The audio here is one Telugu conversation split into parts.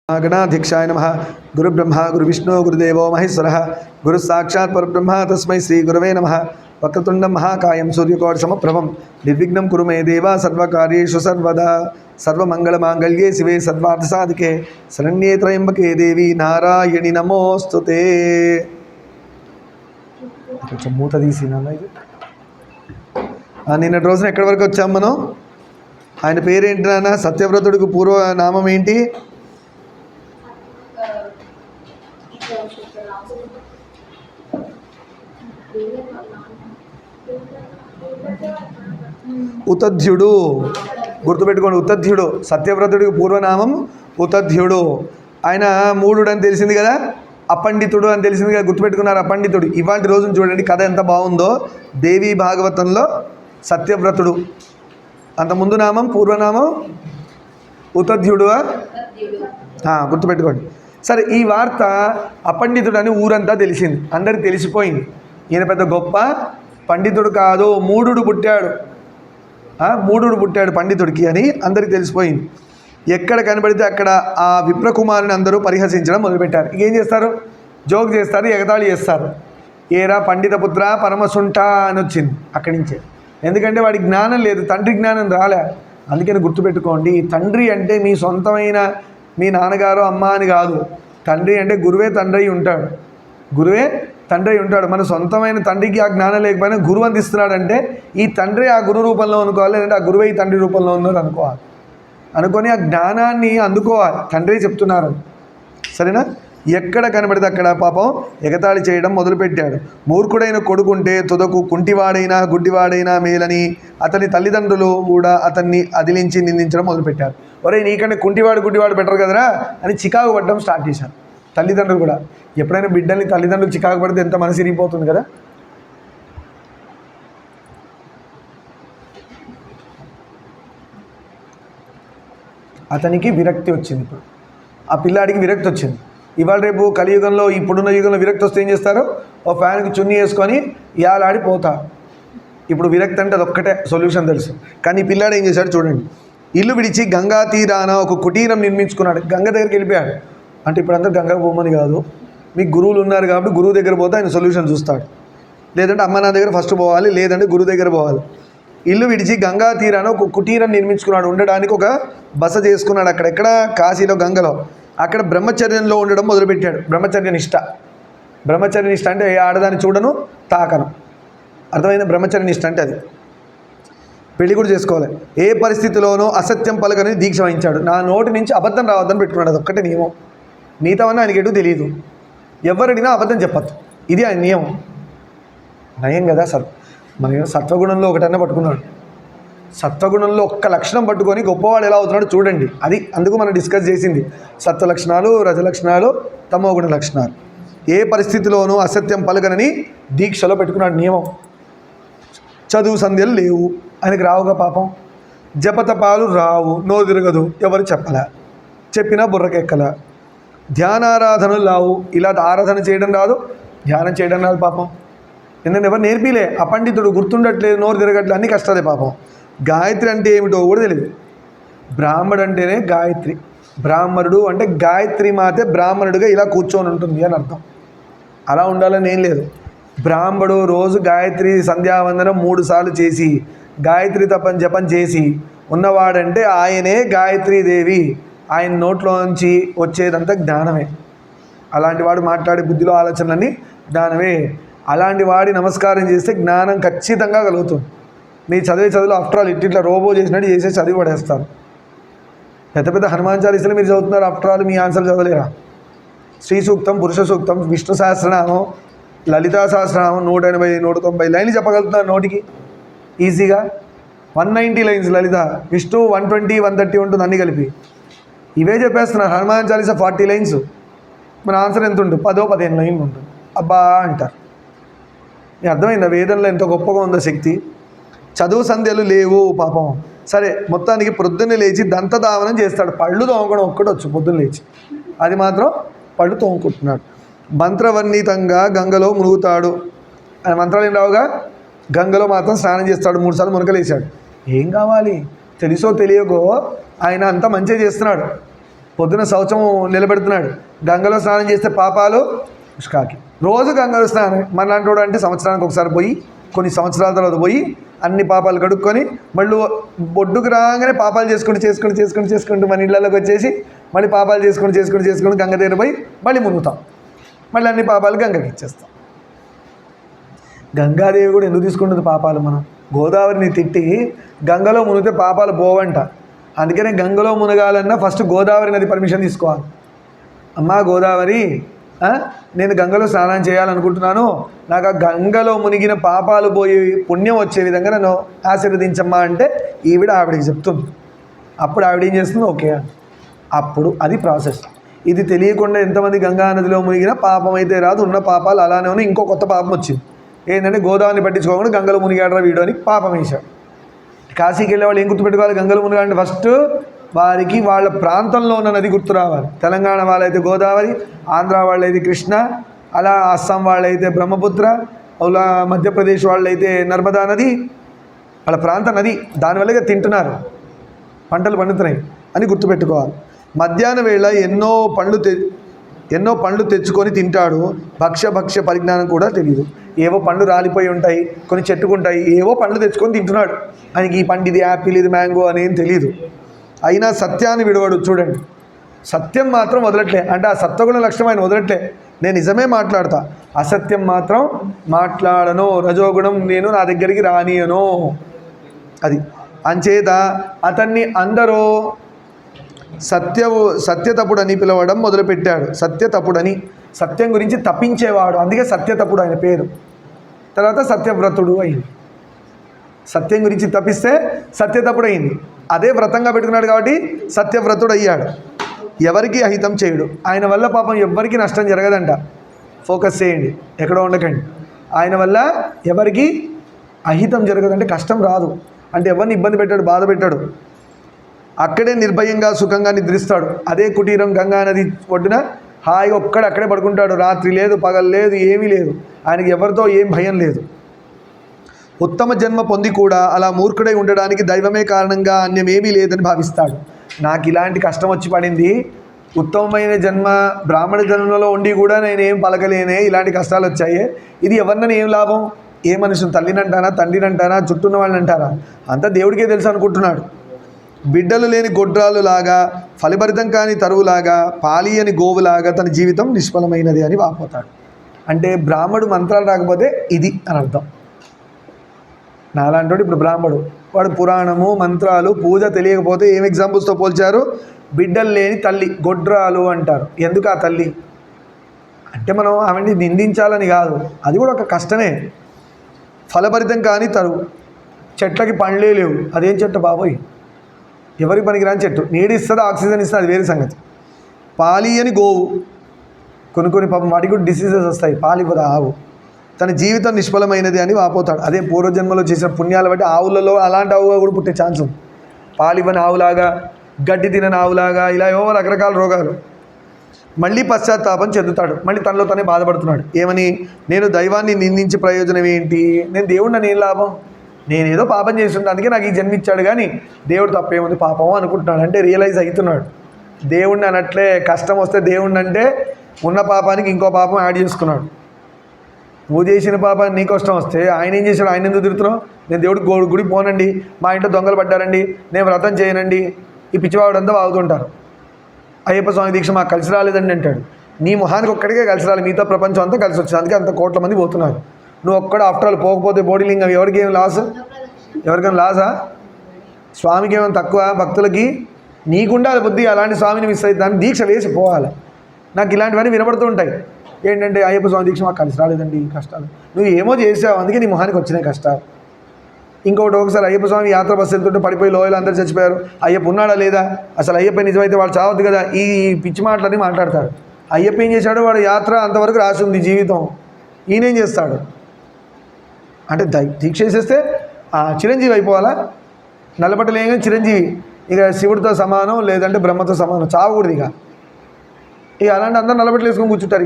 गणाध्यक्षाय नमः। गुरुब्रह्मा गुरुविष्णु गुरुदेवो महेश्वरः। गुरु साक्षात् परब्रह्म तस्मै श्री गुरवे नमः। वक्रतुंडं महाकायं सूर्यकोटिसमप्रभं निर्विघ्नं कुरु मे देव सर्वकार्येषु सर्वदा। सर्वमंगलमांगल्ये शिवे सर्वार्थसाधिके शरण्ये त्र्यंबके देवी नारायणि नमोस्तुते। కొంచెం మూత తీసినా ఇది నిన్నటి రోజున ఎక్కడి వరకు వచ్చాం మనం? ఆయన పేరేంటి నాన్న? సత్యవ్రతుడికి పూర్వ నామం ఏంటి? ఉతధ్యుడు. గుర్తుపెట్టుకోండి, ఉతధ్యుడు. సత్యవ్రతుడికి పూర్వనామం ఉతధ్యుడు. ఆయన మూఢుడు అని తెలిసింది కదా, అపండితుడు అని తెలిసింది కదా, గుర్తుపెట్టుకున్నారు అపండితుడు. ఇవాళ రోజున చూడండి కథ ఎంత బాగుందో. దేవీ భాగవతంలో సత్యవ్రతుడు, అంత ముందు నామం పూర్వనామం ఉతధ్యుడు. గుర్తుపెట్టుకోండి. సరే, ఈ వార్త అపండితుడు అని ఊరంతా తెలిసింది, అందరికి తెలిసిపోయింది. ఈయన పెద్ద గొప్ప పండితుడు కాదు, మూఢుడు పుట్టాడు. మూఢుడు పుట్టాడు పండితుడికి అని అందరికి తెలిసిపోయింది. ఎక్కడ కనబడితే అక్కడ ఆ విప్రకుమారుని అందరూ పరిహసించడం మొదలుపెట్టారు. ఏం చేస్తారు? జోక్ చేస్తారు, ఎగతాళి చేస్తారు. ఏరా పండిత పుత్ర పరమసుంఠ అని వచ్చింది అక్కడి నుంచే. ఎందుకంటే వాడి జ్ఞానం లేదు, తండ్రి జ్ఞానం రాలే. అందుకని గుర్తుపెట్టుకోండి, తండ్రి అంటే మీ సొంతమైన మీ నాన్నగారు అమ్మ అని కాదు. తండ్రి అంటే గురువే తండ్రి ఉంటాడు, గురువే తండ్రి ఉంటాడు. మన సొంతమైన తండ్రికి ఆ జ్ఞానం లేకపోయినా గురువు అందిస్తున్నాడంటే ఈ తండ్రి ఆ గురు రూపంలో అనుకోవాలి, లేదంటే ఆ గురువే ఈ తండ్రి రూపంలో ఉన్నాడు అనుకోవాలి. అనుకొని ఆ జ్ఞానాన్ని అందుకోవాలి, తండ్రి చెప్తున్నారు. సరేనా? ఎక్కడ కనబడితే అక్కడ పాపం ఎగతాళి చేయడం మొదలుపెట్టాడు. మూర్ఖుడైన కొడుకుంటే తుదకు కుంటివాడైనా గుడ్డివాడైనా మేలని అతని తల్లిదండ్రులు కూడా అతన్ని అదిలించి నిందించడం మొదలుపెట్టారు. ఒరే నీకంటే కుంటివాడు గుడ్డివాడు బెటర్ కదరా అని చికాకు పడడం స్టార్ట్ చేశారు తల్లిదండ్రులు కూడా. ఎప్పుడైనా బిడ్డల్ని తల్లిదండ్రులు చికాకు పడితే ఎంత మనసు ఇరిగిపోతుంది కదా. అతనికి విరక్తి వచ్చింది. ఇప్పుడు ఆ పిల్లాడికి విరక్తి వచ్చింది. ఇవాళ రేపు కలియుగంలో, ఇప్పుడున్న యుగంలో విరక్తి వస్తే ఏం చేస్తారు? ఓ ఫ్యాన్కి చున్నీ వేసుకొని ఇయాలాడిపోతారు. ఇప్పుడు విరక్తి అంటే అదొక్కటే సొల్యూషన్ తెలుసు. కానీ ఈ పిల్లాడు ఏం చేశాడు చూడండి. ఇల్లు విడిచి గంగా తీరాన ఒక కుటీరం నిర్మించుకున్నాడు. గంగ దగ్గరికి వెళ్ళిపోయాడు. అంటే ఇప్పుడంతా గంగా భూమని కాదు, మీకు గురువులు ఉన్నారు కాబట్టి గురువు దగ్గర పోతే ఆయన సొల్యూషన్ చూస్తాడు. లేదంటే అమ్మ నా దగ్గర ఫస్ట్ పోవాలి, లేదంటే గురువు దగ్గర పోవాలి. ఇల్లు విడిచి గంగా తీరాన ఒక కుటీరం నిర్మించుకున్నాడు, ఉండడానికి ఒక బస చేసుకున్నాడు. అక్కడెక్కడ? కాశీలో, గంగలో. అక్కడ బ్రహ్మచర్యంలో ఉండడం మొదలుపెట్టాడు. బ్రహ్మచర్య నిష్ట. బ్రహ్మచర్య నిష్ట అంటే ఏ ఆడదాన్ని చూడను, తాకను. అర్థమైంది? బ్రహ్మచర్య నిష్ట అంటే అది. పెళ్లి కూడా చేసుకోవాలి. ఏ పరిస్థితిలోనూ అసత్యం పలకని దీక్ష వహించాడు. నా నోటి నుంచి అబద్ధం రావద్దని పెట్టుకున్నాడు. అది ఒక్కటే నియమం. మిగతావన్నీ ఆయనకి ఎటు తెలియదు. ఎవరడినా అబద్ధం చెప్పద్దు, ఇది ఆయన నియమం. నయం కదా మన సత్వగుణంలో ఒకటన్నా పట్టుకున్నాడు. సత్వగుణంలో ఒక్క లక్షణం పట్టుకొని గొప్పవాడు ఎలా అవుతున్నాడు చూడండి. అది అందుకు మనం డిస్కస్ చేసింది సత్వ లక్షణాలు, రజలక్షణాలు, తమోగుణ లక్షణాలు. ఏ పరిస్థితిలోనూ అసత్యం పలకనని దీక్షలో పెట్టుకున్నాడు నియమం. చదువు సంధ్యలు లేవు ఆయనకి, రావుగా పాపం. జపతపాలు రావు, నోరు తిరగదు, ఎవరు చెప్పలే, చెప్పినా బుర్రకెక్కల. ధ్యానారాధనలు రావు, ఇలా ఆరాధన చేయడం రాదు, ధ్యానం చేయడం రాదు పాపం. ఎందుకంటే ఎవరు నేర్పిలే. అపండితుడు, గుర్తుండట్లేదు, నోరు తిరగట్లేదు, అన్నీ కష్టాలే పాపం. గాయత్రి అంటే ఏమిటో కూడా తెలియదు. బ్రాహ్మడు అంటేనే గాయత్రి. బ్రాహ్మణుడు అంటే గాయత్రి మాతే బ్రాహ్మణుడిగా ఇలా కూర్చొని ఉంటుంది అని అర్థం. అలా ఉండాలని ఏం లేదు. బ్రాహ్మడు రోజు గాయత్రి సంధ్యావందనం 3 సార్లు చేసి గాయత్రి జపం చేసి ఉన్నవాడంటే ఆయనే గాయత్రీదేవి. ఆయన నోట్లోంచి వచ్చేదంతా జ్ఞానమే. అలాంటి వాడు మాట్లాడే బుద్ధిలో ఆలోచనలన్నీ జ్ఞానమే. అలాంటి వాడి నమస్కారం చేస్తే జ్ఞానం ఖచ్చితంగా కలుగుతుంది. మీ చదువులో ఆఫ్టర్ ఆల్ ఇట్లా రోబో చేసినట్టు చేసే చదివి పడేస్తారు. పెద్ద పెద్ద హనుమాన్ చాలీసాలు మీరు చదువుతున్నారు, ఆఫ్టర్ ఆల్ మీ ఆన్సర్ చదవలేరా? శ్రీ సూక్తం, పురుష సూక్తం, విష్ణు సహస్రనామం, లలితా సహస్రనామం 180, 190 లైన్లు చెప్పగలుగుతున్నారు నోటికి ఈజీగా. 190 లైన్స్ లలిత, విష్ణు 120, 130 ఉంటుంది అన్నీ కలిపి. ఇవే చెప్పేస్తున్నారు. హనుమాన్ చాలీసా 40 లైన్స్. మన ఆన్సర్ ఎంత ఉంటుంది? 10-15 లైన్లు ఉంటుంది. అబ్బా అంటారు. మీకు అర్థమైందా వేదంలో ఎంత గొప్పగా ఉందో శక్తి? చదువు సంధ్యలు లేవు పాపం. సరే, మొత్తానికి పొద్దున్నే లేచి దంతధావనం చేస్తాడు. పళ్ళు తోముకోవడం ఒక్కటి వచ్చు పొద్దున్న లేచి, అది మాత్రం పళ్ళు తోముకుంటున్నాడు. మంత్రవర్ణితంగా గంగలో మునుగుతాడు. ఆయన మంత్రాలు ఏం రావుగా, గంగలో మాత్రం స్నానం చేస్తాడు. 3 సార్లు మునకలేశాడు. ఏం కావాలి? తెలుసో తెలియకో ఆయన అంతా మంచిగా చేస్తున్నాడు. పొద్దున శౌచం నిలబెడుతున్నాడు, గంగలో స్నానం చేస్తే పాపాలు పుష్కాకి. రోజు గంగలో స్నానం. మన అంటోడు అంటే సంవత్సరానికి ఒకసారి పోయి, కొన్ని సంవత్సరాల తర్వాత పోయి అన్ని పాపాలు కడుక్కొని మళ్ళీ బొడ్డుకు రాగానే పాపాలు చేసుకుంటూ మన ఇళ్ళలోకి వచ్చేసి మళ్ళీ పాపాలు చేసుకుంటూ గంగ దగ్గర పోయి మళ్ళీ మునుగుతాం. మళ్ళీ అన్ని పాపాలు గంగకి ఇచ్చేస్తాం. గంగాదేవి కూడా ఎందుకు తీసుకుంటుంది పాపాలు? మనం గోదావరిని తిట్టి గంగలో మునిగితే పాపాలు పోవంట. అందుకనే గంగలో మునగాలన్నా ఫస్ట్ గోదావరి నది పర్మిషన్ తీసుకోవాలి. అమ్మా గోదావరి, నేను గంగలో స్నానం చేయాలనుకుంటున్నాను, నాకు ఆ గంగలో మునిగిన పాపాలు పోయి పుణ్యం వచ్చే విధంగా నన్ను ఆశీర్వదించమ్మా అంటే ఆవిడికి చెప్తుంది. అప్పుడు ఆవిడ ఏం చేస్తుంది? ఓకే. అప్పుడు అది ప్రాసెస్. ఇది తెలియకుండా ఎంతమంది గంగా నదిలో మునిగినా పాపం అయితే రాదు, ఉన్న పాపాలు అలానే ఉన్నాయి. ఇంకో కొత్త పాపం వచ్చింది. ఏంటంటే గోదావరిని పట్టించుకోకుండా గంగలో మునిగాడరా వీడు అని పాపం వేశాడు. కాశీకి వెళ్ళే వాళ్ళు ఏం గుర్తుపెట్టుకోవాలి? గంగలో మునిగాడంటే ఫస్ట్ వారికి వాళ్ళ ప్రాంతంలో ఉన్న నది గుర్తు రావాలి. తెలంగాణ వాళ్ళైతే గోదావరి, ఆంధ్ర వాళ్ళైతే కృష్ణ, అలా అస్సాం వాళ్ళైతే బ్రహ్మపుత్ర, అలా మధ్యప్రదేశ్ వాళ్ళైతే నర్మదా నది, వాళ్ళ ప్రాంత నది. దానివల్లగా తింటున్నారు, పంటలు పండుతున్నాయి అని గుర్తుపెట్టుకోవాలి. మధ్యాహ్నం వేళ ఎన్నో పండ్లు తెచ్చుకొని తింటాడు. భక్ష్య పరిజ్ఞానం కూడా తెలియదు. ఏవో పండ్లు రాలిపోయి ఉంటాయి, కొన్ని చెట్టుకుంటాయి, ఏవో పండ్లు తెచ్చుకొని తింటున్నాడు. ఆయనకి ఈ పండు ఇది యాపిల్, ఇది మ్యాంగో అనేం తెలియదు. అయినా సత్యాన్ని విడవడు. చూడండి, సత్యం మాత్రం వదలట్లే. అంటే ఆ సత్వగుణ లక్షణం ఆయన వదలట్లే. నేను నిజమే మాట్లాడతా, అసత్యం మాత్రం మాట్లాడను, రజోగుణం నేను నా దగ్గరికి రానియను. అది అంచేత అతన్ని అందరూ సత్యతపుడని పిలవడం మొదలుపెట్టాడు. సత్యతపుడని, సత్యం గురించి తప్పించేవాడు, అందుకే సత్యతపుడు ఆయన పేరు. తర్వాత సత్యవ్రతుడు అయింది. సత్యం గురించి తప్పిస్తే సత్యతపుడు అయింది. అదే వ్రతంగా పెట్టుకున్నాడు కాబట్టి సత్యవ్రతుడు అయ్యాడు. ఎవరికి అహితం చేయడు. ఆయన వల్ల పాపం ఎవ్వరికి నష్టం జరగదంట. ఫోకస్ చేయండి, ఎక్కడో ఉండకండి. ఆయన వల్ల ఎవరికి అహితం జరగదంటే కష్టం రాదు. అంటే ఎవరిని ఇబ్బంది పెట్టాడు, బాధ పెట్టాడు. అక్కడే నిర్భయంగా సుఖంగా నిద్రిస్తాడు. అదే కుటీరం గంగా నది ఒడ్డున హాయిగా అక్కడే పడుకుంటాడు. రాత్రి లేదు, పగలు లేదు, ఏమీ లేదు. ఆయనకి ఎవరితో ఏం భయం లేదు. ఉత్తమ జన్మ పొంది కూడా అలా మూర్ఖుడై ఉండడానికి దైవమే కారణంగా అన్యమేమీ లేదని భావిస్తాడు. నాకు ఇలాంటి కష్టం వచ్చి పడింది, ఉత్తమమైన జన్మ బ్రాహ్మణ జన్మలో ఉండి కూడా నేనేం పలకలేనే, ఇలాంటి కష్టాలు వచ్చాయి, ఇది ఎవరినని ఏం లాభం? ఏ మనిషిని తల్లినంటానా, తండ్రినంటానా, చుట్టూన్న వాళ్ళని అంటారా? అంతా దేవుడికే తెలుసు అనుకుంటున్నాడు. బిడ్డలు లేని గొడ్రాలు లాగా, ఫలభరితం కాని తరువులాగా, పాలియని గోవులాగా తన జీవితం నిష్ఫలమైనది అని వాపోతాడు. అంటే బ్రాహ్మడు మంత్రాలు రాకపోతే ఇది అని అర్థం. నాలాంటి ఇప్పుడు బ్రాహ్మడు, వాడు పురాణము మంత్రాలు పూజ తెలియకపోతే ఏం ఎగ్జాంపుల్స్తో పోల్చారు? బిడ్డలు లేని తల్లి, గొడ్రాలు అంటారు. ఎందుకు ఆ తల్లి అంటే మనం ఆమెని నిందించాలని కాదు, అది కూడా ఒక కష్టమే. ఫలభరితం కాని తరువు, చెట్లకి పండ్లే లేవు, అదేం చెట్టు బాబోయ్, ఎవరి పనికిరాని చెట్టు. నీడిస్తుంది, ఆక్సిజన్ ఇస్తుంది, అది వేరే సంగతి. పాలి అని గోవు, కొన్ని పాపం వాటికి కూడా డిసీజెస్ వస్తాయి, పాలివ్వదు ఆవు. తన జీవితం నిష్ఫలమైనది అని వాపోతాడు. అదే పూర్వజన్మలో చేసిన పుణ్యాలు బట్టి ఆవులలో అలాంటి ఆవుగా కూడా పుట్టే ఛాన్స్ ఉంది. పాలివ్వని ఆవులాగా, గడ్డి తినని ఆవులాగా, ఇలా ఏవో రకరకాల రోగాలు. మళ్ళీ పశ్చాత్తాపం చెందుతాడు, మళ్ళీ తనలో తనే బాధపడుతున్నాడు. ఏమని? నేను దైవాన్ని నిందించే ప్రయోజనం ఏంటి? నేను దేవుడిని నేను లాభం, నేనేదో పాపం చేస్తుంటే అందుకే నాకు ఈ జన్మిచ్చాడు, కానీ దేవుడు తప్పేముంది, పాపం అనుకుంటున్నాడు. అంటే రియలైజ్ అవుతున్నాడు. దేవుడిని అనట్లే, కష్టం వస్తే దేవుడిని అంటే ఉన్న పాపానికి ఇంకో పాపం యాడ్ చేసుకున్నాడు. నువ్వు చేసిన పాపాన్ని నీకు కష్టం వస్తే ఆయన ఏం చేశాడు? ఆయన ఎందుకు తిరుగుతున్నావు? నేను దేవుడికి గుడి పోనండి, మా ఇంట్లో దొంగలు పడ్డారండి, నేను వ్రతం చేయనండి, ఈ పిచ్చివాడంతా వాగుతుంటారు. అయ్యప్ప స్వామి దీక్ష మాకు కలిసి రాలేదండి అంటాడు. నీ మొహానికి ఒక్కడికే కలిసి రాలి, మిగతా ప్రపంచం అంతా కలిసి వచ్చింది, అందుకే అంత కోట్ల మంది పోతున్నారు. నువ్వు ఒక్కడ ఆఫ్టర్ ఆల్ పోకపోతే బోడిలింగం ఎవరికి ఏం లాస్? ఎవరికైనా లాసా? స్వామికి ఏమైనా తక్కువ? భక్తులకి నీకుండాలి బుద్ధి, అలాంటి స్వామిని మిస్ అయితే దాన్ని దీక్ష వేసి పోవాలి. నాకు ఇలాంటివన్నీ వినబడుతూ ఉంటాయి. ఏంటంటే అయ్యప్ప స్వామి దీక్ష మాకు కలిసి రాలేదండి, కష్టాలు. నువ్వు ఏమో చేసావు, అందుకే నీ మొహానికి వచ్చినాయి కష్టాలు. ఇంకొకటి, ఒకసారి అయ్యప్ప స్వామి యాత్ర బస్సు వెళ్తుంటే పడిపోయి లోయలు అందరూ చచ్చిపోయారు. అయ్యప్ప ఉన్నాడా లేదా? అసలు అయ్యప్ప నిజమైతే వాళ్ళు చావద్దు కదా, ఈ పిచ్చి మాటలని మాట్లాడతారు. అయ్యప్ప ఏం చేశాడు? వాడు యాత్ర అంతవరకు రాసి ఉంది జీవితం, ఈయనేం చేస్తాడు అంటే దీక్ష చేసేస్తే చిరంజీవి అయిపోవాలా? నల్లబట్టలేని చిరంజీవి, ఇక శివుడితో సమానం, లేదంటే బ్రహ్మతో సమానం, చావకూడదు. ఇక అలాంటి అందరూ నల్లబట్టలు వేసుకొని కూర్చుంటారు.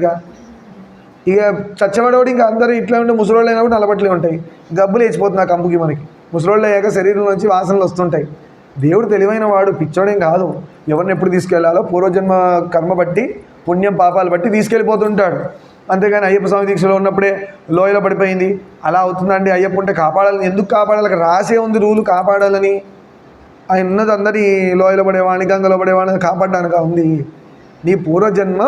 ఇక చచ్చబడేవాడు ఇంకా అందరూ ఇట్లా ఉంటే ముసలోళ్ళు అయినా కూడా నల్లబట్టలే ఉంటాయి. గబ్బులు వేసిపోతుంది ఆ కంపుకి. మనకి ముసలోళ్ళు అయ్యాక శరీరం నుంచి వాసనలు వస్తుంటాయి. దేవుడు తెలివైన వాడు, పిచ్చోడేం కాదు. ఎవరిని ఎప్పుడు తీసుకెళ్లాలో పూర్వజన్మ కర్మ బట్టి, పుణ్యం పాపాలు బట్టి తీసుకెళ్ళిపోతుంటాడు. అంతేగాని అయ్యప్ప స్వామి దీక్షలో ఉన్నప్పుడే లోయలో పడిపోయింది అలా అవుతుందండి. అయ్యప్ప ఉంటే కాపాడాలని, ఎందుకు కాపాడాలి? అక్కడ రాసే ఉంది రూలు కాపాడాలని. ఆయన ఉన్నది అందరి లోయలో పడేవాడిని, గంగలో పడేవాడిని కాపాడడానికి ఉంది. నీ పూర్వజన్మ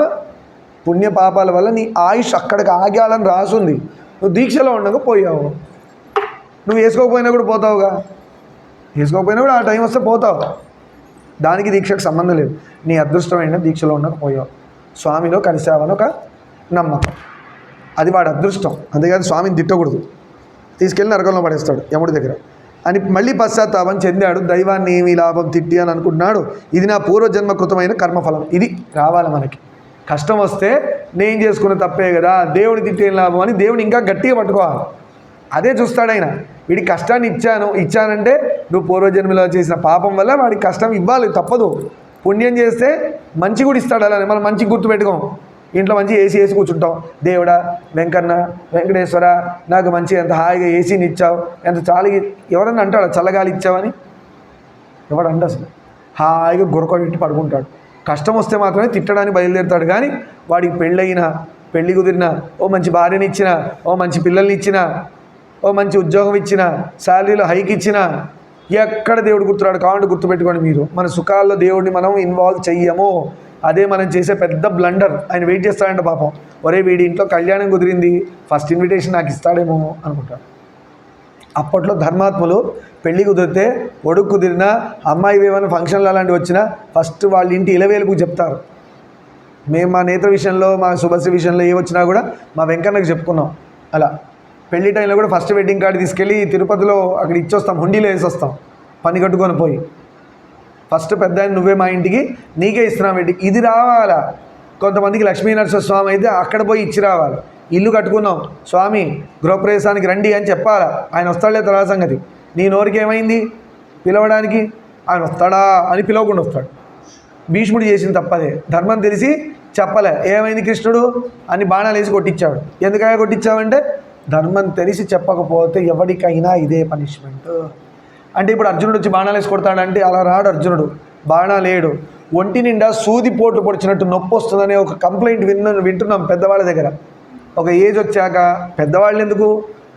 పుణ్య పాపాల వల్ల నీ ఆయుష్ అక్కడికి ఆగాలని రాసుంది. నువ్వు దీక్షలో ఉండగా పోయావు. నువ్వు వేసుకోకపోయినా కూడా పోతావుగా. వేసుకోకపోయినా కూడా ఆ టైం వస్తే పోతావు. దానికి దీక్షకు సంబంధం లేదు. నీ అదృష్టమైన దీక్షలో ఉండకపోయావు. స్వామిలో కలిసావని ఒక నమ్మకం, అది వాడి అదృష్టం. అంతేకాదు స్వామిని తిట్టకూడదు, తీసుకెళ్ళి నరకంలో పడేస్తాడు యముడి దగ్గర అని. మళ్ళీ పశ్చాత్తాపం చెందాడు. దైవాన్ని ఏమీ లాభం తిట్టి అని అనుకుంటున్నాడు. ఇది నా పూర్వజన్మకృతమైన కర్మఫలం. ఇది రావాలి మనకి. కష్టం వస్తే నేను చేసుకున్న తప్పే కదా, దేవుని తిట్టేం లాభం అని దేవుని ఇంకా గట్టిగా పట్టుకోవాలి. అదే చూస్తాడు ఆయన. వీడికి కష్టాన్ని ఇచ్చానంటే నువ్వు పూర్వజన్మలో చేసిన పాపం వల్ల వాడికి కష్టం ఇవ్వాలి, తప్పదు. పుణ్యం చేస్తే మంచి కూడా ఇస్తాడు. అలానే మనం మంచి గుర్తుపెట్టుకోం. ఇంట్లో మంచి ఏసీ వేసి కూర్చుంటాం. దేవుడా, వెంకన్న, వెంకటేశ్వర, నాకు మంచి ఎంత హాయిగా ఏసీని ఇచ్చావు, ఎంత చాలి. ఎవరన్నా అంటాడు చల్లగాలి ఇచ్చావని? ఎవడు అంట అసలు? హాయిగా గురకొట్టి పడుకుంటాడు. కష్టం వస్తే మాత్రమే తిట్టడానికి బయలుదేరుతాడు. కానీ వాడికి పెళ్ళయినా, పెళ్ళి కుదిరినా, ఓ మంచి భార్యని ఇచ్చినా, ఓ మంచి పిల్లల్ని ఇచ్చినా, ఓ మంచి ఉద్యోగం ఇచ్చినా, శాలరీలో హైక్ ఇచ్చినా ఎక్కడ దేవుడు గుర్తురాడు. కావాలంటే గుర్తుపెట్టుకోండి మీరు. మన సుఖాల్లో దేవుడిని మనం ఇన్వాల్వ్ చెయ్యము. అదే మనం చేసే పెద్ద బ్లండర్. ఆయన వెయిట్ చేస్తాడంట పాపం. ఒరే వీడి ఇంట్లో కళ్యాణం కుదిరింది, ఫస్ట్ ఇన్విటేషన్ నాకు ఇస్తాడేమో అనుకుంటాడు. అప్పట్లో ధర్మాత్ములు పెళ్లి కుదిరితే, ఒడుకు కుదిరినా, అమ్మాయి ఏమైనా ఫంక్షన్లు అలాంటివి వచ్చినా ఫస్ట్ వాళ్ళ ఇంటి ఇలవేలుపు చెప్తారు. మేము మా నేత్ర విషయంలో, మా శుభశ్రీ విషయంలో ఏ వచ్చినా కూడా మా వెంకన్నకు చెప్పుకున్నాం. అలా పెళ్లి టైంలో కూడా ఫస్ట్ వెడ్డింగ్ కార్డు తీసుకెళ్ళి తిరుపతిలో అక్కడ ఇచ్చొస్తాం, హుండీలో వేసి వస్తాం. పని కట్టుకొని పోయి ఫస్ట్ పెద్ద నువ్వే మా ఇంటికి, నీకే ఇస్తున్నాం వెడ్డింగ్. ఇది రావాలా. కొంతమందికి లక్ష్మీనరసింహస్వామి అయితే అక్కడ పోయి ఇచ్చి రావాలి. ఇల్లు కట్టుకున్నాం స్వామి గృహప్రవేశానికి రండి అని చెప్పాలా. ఆయన వస్తాడులే తర్వాత సంగతి. నీ నోరికి ఏమైంది పిలవడానికి? ఆయన వస్తాడా అని పిలవకుండా వస్తాడు. భీష్ముడు చేసిన తప్పదే. ధర్మం తెలిసి చెప్పలే. ఏమైంది కృష్ణుడు అని బాణాలు వేసి కొట్టించాడు. ఎందుకైనా కొట్టించావంటే ధర్మం తెలిసి చెప్పకపోతే ఎవరికైనా ఇదే పనిష్మెంట్. అంటే ఇప్పుడు అర్జునుడు వచ్చి బాణాలు వేసి కొడతాడంటే అలా రాడు అర్జునుడు. బాణాలేడు, ఒంటి నిండా సూదిపోటు పొడిచినట్టు నొప్పి వస్తుందనే ఒక కంప్లైంట్ వింటున్నాం పెద్దవాళ్ళ దగ్గర. ఒక ఏజ్ వచ్చాక పెద్దవాళ్ళు ఎందుకు,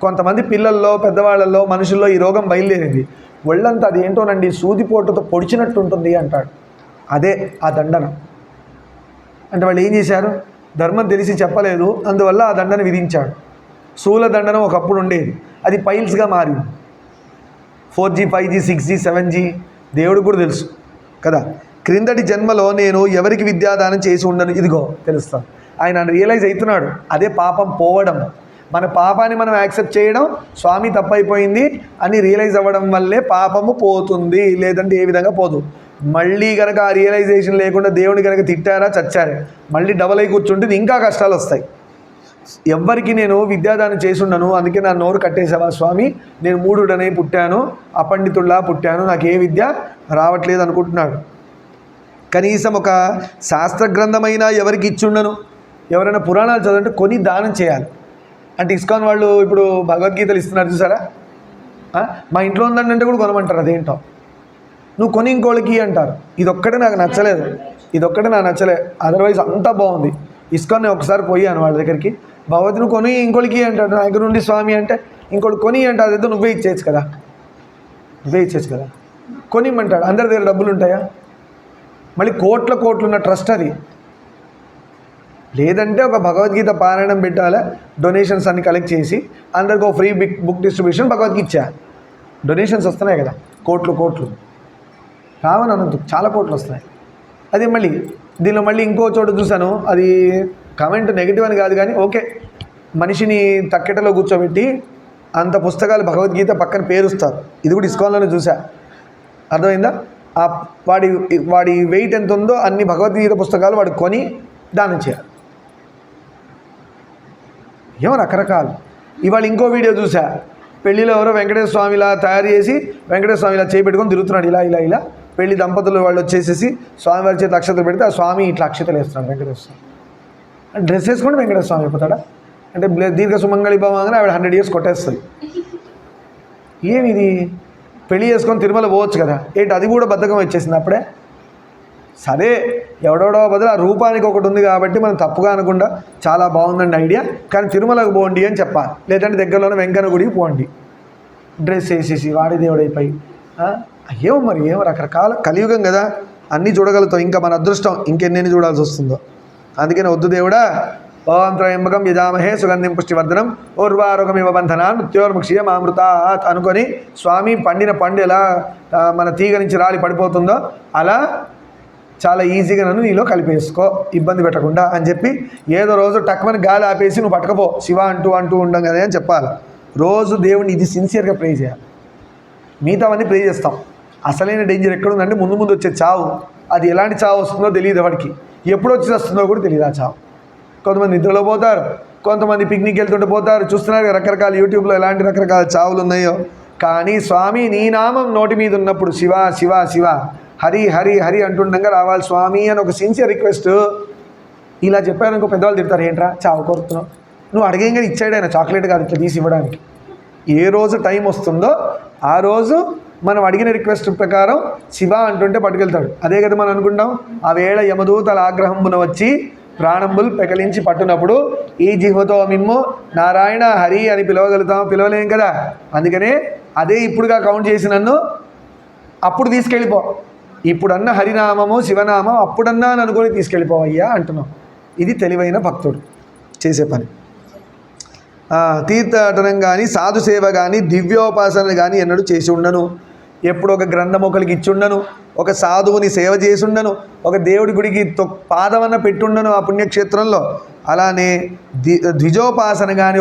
కొంతమంది పిల్లల్లో, పెద్దవాళ్ళల్లో, మనుషుల్లో ఈ రోగం బయలుదేరింది. ఒళ్ళంతా అది ఏంటోనండి సూదిపోటుతో పొడిచినట్టు ఉంటుంది అంటాడు. అదే ఆ దండన. అంటే వాళ్ళు ఏం చేశారు? ధర్మం తెలిసి చెప్పలేదు, అందువల్ల ఆ దండన విధించాడు. శూల దండనం ఒకప్పుడు ఉండేది, అది పైల్స్గా మారింది. 4G 5G 6G 7G దేవుడికి కూడా తెలుసు కదా. క్రిందటి జన్మలో నేను ఎవరికి విద్యాదానం చేసి ఉండను, ఇదిగో తెలుస్తాను. ఆయన రియలైజ్ అవుతున్నాడు. అదే పాపం పోవడం. మన పాపాన్ని మనం యాక్సెప్ట్ చేయడం, స్వామి తప్పైపోయింది అని రియలైజ్ అవ్వడం వల్లే పాపము పోతుంది. లేదంటే ఏ విధంగా పోదు. మళ్ళీ కనుక ఆ రియలైజేషన్ లేకుండా దేవుని కనుక తిట్టారా, చచ్చారే, మళ్ళీ డబల్ అయి కూర్చుంటే ఇంకా కష్టాలు వస్తాయి. ఎవ్వరికి నేను విద్యాదానం చేసి ఉండను, అందుకే నా నోరు కట్టేసావా స్వామి, నేను మూఢుడనే పుట్టాను, అపండితుల్లా పుట్టాను, నాకు ఏ విద్య రావట్లేదు అనుకుంటున్నాడు. కనీసం ఒక శాస్త్ర గ్రంథమైనా ఎవరికి ఇచ్చి ఉండను. ఎవరైనా పురాణాలు చదవంటే కొని దానం చేయాలి. అంటే ఇస్కాన్ వాళ్ళు ఇప్పుడు భగవద్గీతలు ఇస్తున్నారు చూసారా, మా ఇంట్లో ఉందంటే కూడా కొనమంటారు. అదేంటో నువ్వు కొని ఇంకోళ్ళకి అంటారు. ఇదొక్కటే నాకు నచ్చలేదు, ఇదొక్కటే నాకు నచ్చలేదు. అదర్వైజ్ అంతా బాగుంది. ఇస్కాన్ ఒకసారి పోయాను వాళ్ళ దగ్గరికి, భగవద్ను కొని ఇంకోళ్ళకి అంటాడు. నా దగ్గర నుండి స్వామి అంటే ఇంకోటి కొని అంటే అదేదో నువ్వే ఇచ్చేయచ్చు కదా, నువ్వే ఇచ్చేయచ్చు కదా, కొనిమ్మంటాడు. అందరి దగ్గర డబ్బులు ఉంటాయా? మళ్ళీ కోట్ల ఉన్న ట్రస్ట్ అది. లేదంటే ఒక భగవద్గీత పారాయణం పెట్టాలా, డొనేషన్స్ అన్ని కలెక్ట్ చేసి అందరికి ఒక ఫ్రీ బుక్ డిస్ట్రిబ్యూషన్ భగవద్గీత ఇచ్చేయాలి. డొనేషన్స్ వస్తున్నాయి కదా, కోట్లు రావని అనంతు చాలా కోట్లు వస్తున్నాయి. అదే మళ్ళీ దీనిలో మళ్ళీ ఇంకో చోట చూశాను, అది కమెంట్ నెగిటివ్ అని కాదు కానీ ఓకే, మనిషిని తక్కెటలో కూర్చోబెట్టి అంత పుస్తకాలు భగవద్గీత పక్కన పేరుస్తారు. ఇది కూడా ఇస్కాన్లోనే చూసా. అర్థమైందా? వాడి వెయిట్ ఎంత ఉందో అన్ని భగవద్గీత పుస్తకాలు వాడు కొని దానం చేయాలి. ఏమో రకరకాలు. ఇవాళ ఇంకో వీడియో చూసా, పెళ్ళిలో ఎవరో వెంకటేశ్వర స్వామిలా తయారు చేసి వెంకటేశ్వర స్వామిలా చేపెట్టుకొని తిరుగుతున్నాడు. ఇలా పెళ్లి దంపతులు వాళ్ళు వచ్చేసేసి స్వామివారి చేతి అక్షతలు పెడితే ఆ స్వామి ఇట్లా అక్షతలు వేస్తున్నాడు. వెంకటేశ్వర స్వామి డ్రెస్ వేసుకుంటే వెంకటేశ్వర స్వామి అయిపోతాడా? అంటే దీర్ఘ సుమంగళి భవంగా ఆవిడ 100 years కొట్టేస్తుంది. ఏమిది? పెళ్లి చేసుకొని తిరుమల పోవచ్చు కదా, ఏంటి అది కూడా బద్ధకం వచ్చేసింది అప్పుడే. సరే ఎవడెవడో బదులు ఆ రూపానికి ఒకటి ఉంది కాబట్టి మనం తప్పుగా అనకుండా చాలా బాగుందండి ఐడియా, కానీ తిరుమలకు పోండి అని చెప్పాలి. లేదంటే దగ్గరలోనే వెంకన్న గుడికి పోండి, డ్రెస్ వేసేసి వాడి దేవుడైపోయి ఏమో మరి ఏమో రకరకాల కలియుగం కదా, అన్నీ చూడగలుగుతాం. ఇంకా మన అదృష్టం ఇంకెన్నెన్ని చూడాల్సి వస్తుందో. అందుకని వద్దు దేవుడా. ఓం త్రయంబకం యజామహే సుగంధిం పుష్టివర్ధనం ఉర్వారోగమివ బంధనాన్ మృత్యోర్ముక్షీయమామృతాత్ అనుకొని స్వామి పండిన పండు ఎలా మన తీగ నుంచి రాలి పడిపోతుందో అలా చాలా ఈజీగా నన్ను నీలో కలిపేసుకో, ఇబ్బంది పెట్టకుండా అని చెప్పి ఏదో రోజు టక్మని గాలి ఆపేసి నువ్వు పట్టుకపో శివ అంటూ ఉండం కదా అని చెప్పాలి. రోజు దేవుడిని ఇది సిన్సియర్గా ప్రే చేయాలి. మిగతావన్నీ ప్రే చేస్తాం. అసలైన డేంజర్ ఎక్కడుందంటే ముందు వచ్చే చావు. అది ఎలాంటి చావు వస్తుందో తెలియదు ఎవరికి, ఎప్పుడు వచ్చి వస్తుందో కూడా తెలియదు ఆ చావు. కొంతమంది నిద్రలో పోతారు, కొంతమంది పిక్నిక్ వెళ్తుంటే పోతారు. చూస్తున్నారు రకరకాల యూట్యూబ్లో ఎలాంటి రకరకాల చావులు ఉన్నాయో. కానీ స్వామి నీ నామం నోటి మీద ఉన్నప్పుడు శివ శివ శివ హరి హరి హరి అంటుండగా రావాలి స్వామి అని ఒక సిన్సియర్ రిక్వెస్ట్. ఇలా చెప్పారనుకో పెద్దవాళ్ళు తిడతారు, ఏంట్రా చావు కోరుతున్నావు, నువ్వు అడిగేగా ఇచ్చాడు ఆయన, చాక్లెట్ కాదు ఇట్లా తీసి ఇవ్వడానికి. ఏ రోజు టైం వస్తుందో ఆ రోజు మనం అడిగిన రిక్వెస్ట్ ప్రకారం శివ అంటుంటే పట్టుకెళ్తాడు. అదే కదా మనం అనుకుంటాం. ఆ వేళ యమదూతల ఆగ్రహంబున వచ్చి ప్రాణంబులు పెకలించి పట్టునప్పుడు ఈ జిహ్వతో మిమ్ము నారాయణ హరి అని పిలవగలుగుతాం, పిలవలేం కదా. అందుకనే అదే ఇప్పుడుగా కౌంట్ చేసి నన్ను అప్పుడు తీసుకెళ్ళిపో, ఇప్పుడన్న హరినామము శివనామం అప్పుడన్నా అనుకొని తీసుకెళ్ళిపోవయ్యా అంటున్నాం. ఇది తెలివైన భక్తుడు చేసే పని. తీర్థాటనం కానీ సాధు సేవ కానీ దివ్యోపాసన కానీ ఎన్నడూ చేసి ఉండను. ఎప్పుడు ఒక గ్రంథం ఒకరికి ఇచ్చి ఉండను, ఒక సాధువుని సేవ చేసి ఉండను, ఒక దేవుడి గుడికి పాదమన్న పెట్టుండను ఆ పుణ్యక్షేత్రంలో. అలానే ద్విజోపాసన కానీ